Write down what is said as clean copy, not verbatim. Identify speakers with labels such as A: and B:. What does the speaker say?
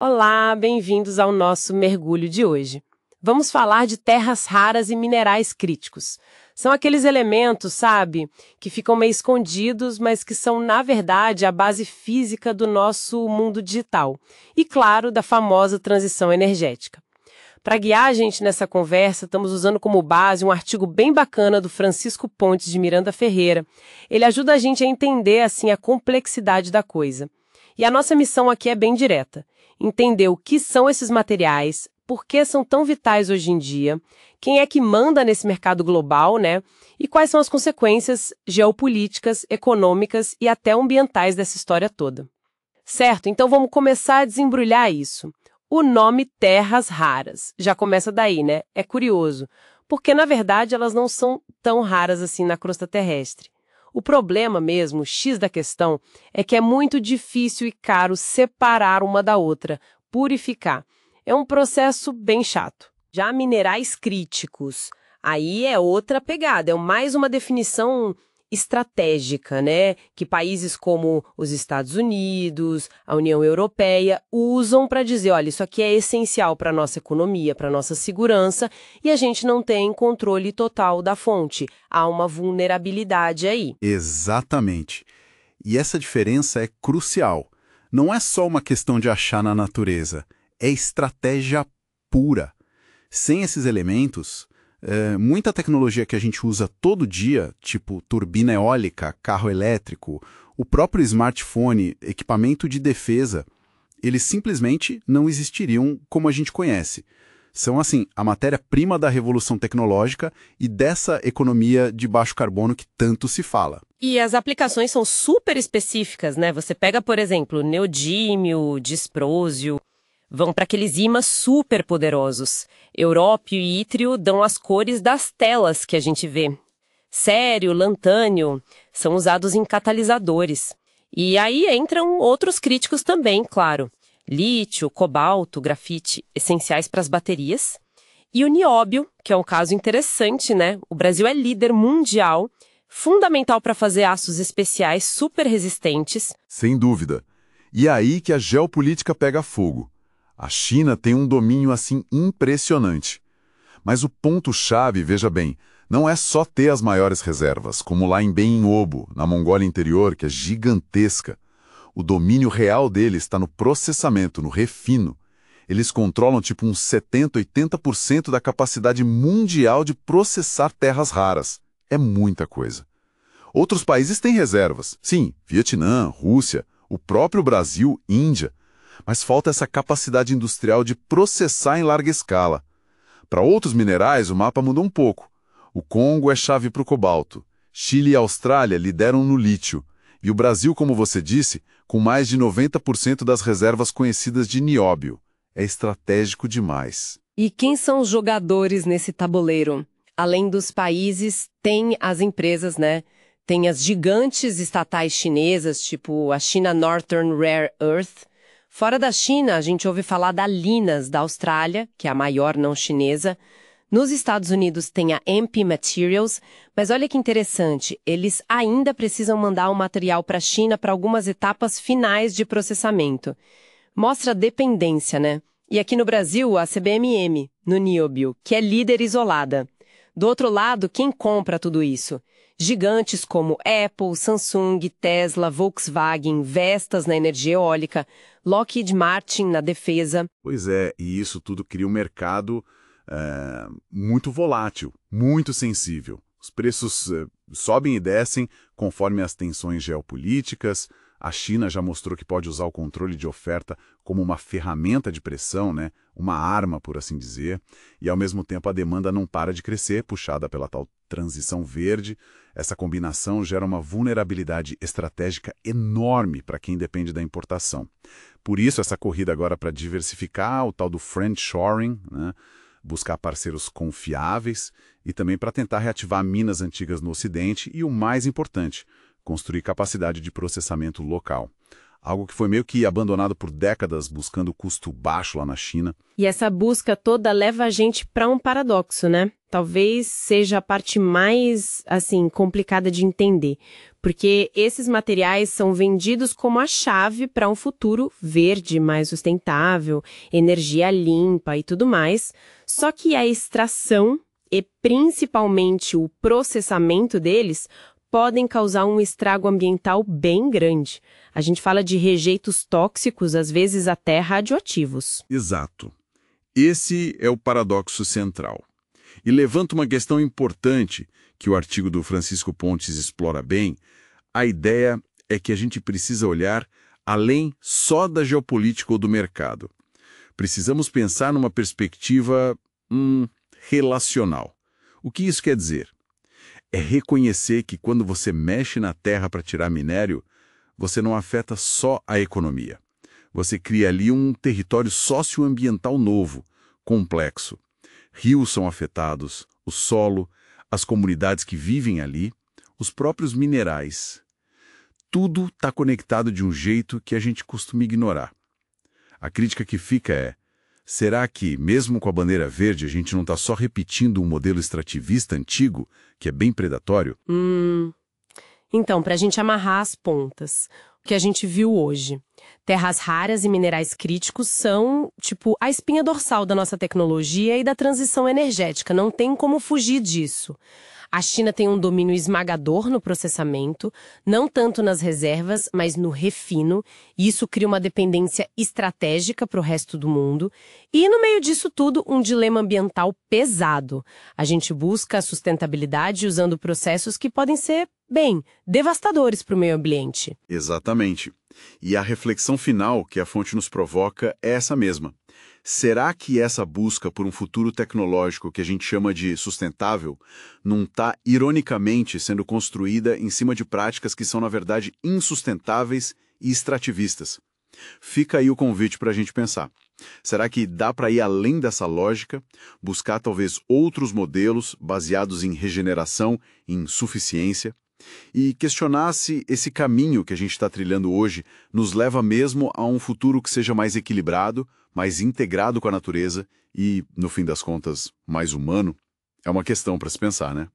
A: Olá, bem-vindos ao nosso mergulho de hoje. Vamos falar de terras raras e minerais críticos. São aqueles elementos, sabe, que ficam meio escondidos, mas que são, na verdade, a base física do nosso mundo digital. E, claro, da famosa transição energética. Para guiar a gente nessa conversa, estamos usando como base um artigo bem bacana do Francisco Pontes de Miranda Ferreira. Ele ajuda a gente a entender, assim, a complexidade da coisa. E a nossa missão aqui é bem direta. Entender o que são esses materiais, por que são tão vitais hoje em dia, quem é que manda nesse mercado global, né? E quais são as consequências geopolíticas, econômicas e até ambientais dessa história toda. Certo, então vamos começar a desembrulhar isso. O nome terras raras já começa daí, né? É curioso, porque na verdade elas não são tão raras assim na crosta terrestre. O problema mesmo, o X da questão, é que é muito difícil e caro separar uma da outra, purificar. É um processo bem chato. Já minerais críticos, aí é outra pegada, é mais uma definição estratégica, né? Que países como os Estados Unidos, a União Europeia, usam para dizer, olha, isso aqui é essencial para a nossa economia, para a nossa segurança, e a gente não tem controle total da fonte. Há uma vulnerabilidade aí.
B: Exatamente. E essa diferença é crucial. Não é só uma questão de achar na natureza, é estratégia pura. Sem esses elementos, muita tecnologia que a gente usa todo dia, tipo turbina eólica, carro elétrico, o próprio smartphone, equipamento de defesa, eles simplesmente não existiriam como a gente conhece. São, assim, a matéria-prima da revolução tecnológica e dessa economia de baixo carbono que tanto se fala.
A: E as aplicações são super específicas, né? Você pega, por exemplo, neodímio, disprósio, vão para aqueles ímãs super poderosos. Európio e ítrio dão as cores das telas que a gente vê. Cério, lantânio são usados em catalisadores. E aí entram outros críticos também, claro. Lítio, cobalto, grafite, essenciais para as baterias. E o nióbio, que é um caso interessante, né? O Brasil é líder mundial, fundamental para fazer aços especiais super resistentes.
C: Sem dúvida. E é aí que a geopolítica pega fogo. A China tem um domínio assim impressionante. Mas o ponto-chave, veja bem, não é só ter as maiores reservas, como lá em Benhin-obo, na Mongólia Interior, que é gigantesca. O domínio real deles está no processamento, no refino. Eles controlam tipo uns 70%, 80% da capacidade mundial de processar terras raras. É muita coisa. Outros países têm reservas. Sim, Vietnã, Rússia, o próprio Brasil, Índia. Mas falta essa capacidade industrial de processar em larga escala. Para outros minerais, o mapa muda um pouco. O Congo é chave para o cobalto. Chile e Austrália lideram no lítio. E o Brasil, como você disse, com mais de 90% das reservas conhecidas de nióbio. É estratégico demais.
A: E quem são os jogadores nesse tabuleiro? Além dos países, tem as empresas, né? Tem as gigantes estatais chinesas, tipo a China Northern Rare Earth. Fora da China, a gente ouve falar da Lynas, da Austrália, que é a maior não chinesa. Nos Estados Unidos tem a MP Materials, mas olha que interessante, eles ainda precisam mandar o material para a China para algumas etapas finais de processamento. Mostra a dependência, né? E aqui no Brasil, a CBMM, no nióbio, que é líder isolada. Do outro lado, quem compra tudo isso? Gigantes como Apple, Samsung, Tesla, Volkswagen, Vestas na energia eólica, Lockheed Martin na defesa.
C: Pois é, e isso tudo cria um mercado muito volátil, muito sensível. Os preços sobem e descem conforme as tensões geopolíticas. A China já mostrou que pode usar o controle de oferta como uma ferramenta de pressão, né? Uma arma, por assim dizer. E, ao mesmo tempo, a demanda não para de crescer, puxada pela tal transição verde. Essa combinação gera uma vulnerabilidade estratégica enorme para quem depende da importação. Por isso, essa corrida agora para diversificar, o tal do friendshoring, né? Buscar parceiros confiáveis e também para tentar reativar minas antigas no Ocidente e, o mais importante, construir capacidade de processamento local. Algo que foi meio que abandonado por décadas buscando custo baixo lá na China.
A: E essa busca toda leva a gente para um paradoxo, né? Talvez seja a parte mais, assim, complicada de entender. porque esses materiais são vendidos como a chave para um futuro verde, mais sustentável, energia limpa e tudo mais. Só que a extração e principalmente o processamento deles podem causar um estrago ambiental bem grande. A gente fala de rejeitos tóxicos, às vezes até radioativos.
C: Exato. Esse é o paradoxo central. E levanta uma questão importante que o artigo do Francisco Pontes explora bem. A ideia é que a gente precisa olhar além só da geopolítica ou do mercado. Precisamos pensar numa perspectiva relacional. O que isso quer dizer? É reconhecer que quando você mexe na terra para tirar minério, você não afeta só a economia. Você cria ali um território socioambiental novo, complexo. Rios são afetados, o solo, as comunidades que vivem ali, os próprios minerais. Tudo está conectado de um jeito que a gente costuma ignorar. A crítica que fica é: será que, mesmo com a bandeira verde, a gente não está só repetindo um modelo extrativista antigo, que é bem predatório?
A: Então, para a gente amarrar as pontas, o que a gente viu hoje. Terras raras e minerais críticos são, tipo, a espinha dorsal da nossa tecnologia e da transição energética. Não tem como fugir disso. A China tem um domínio esmagador no processamento, não tanto nas reservas, mas no refino, e isso cria uma dependência estratégica para o resto do mundo. E no meio disso tudo, um dilema ambiental pesado. A gente busca a sustentabilidade usando processos que podem ser, bem, devastadores para o meio ambiente.
B: Exatamente. E a reflexão final que a fonte nos provoca é essa mesma. Será que essa busca por um futuro tecnológico que a gente chama de sustentável não está, ironicamente, sendo construída em cima de práticas que são, na verdade, insustentáveis e extrativistas? Fica aí o convite para a gente pensar. Será que dá para ir além dessa lógica, buscar talvez outros modelos baseados em regeneração, em suficiência? E questionar se esse caminho que a gente está trilhando hoje nos leva mesmo a um futuro que seja mais equilibrado, mais integrado com a natureza e, no fim das contas, mais humano? É uma questão para se pensar, né?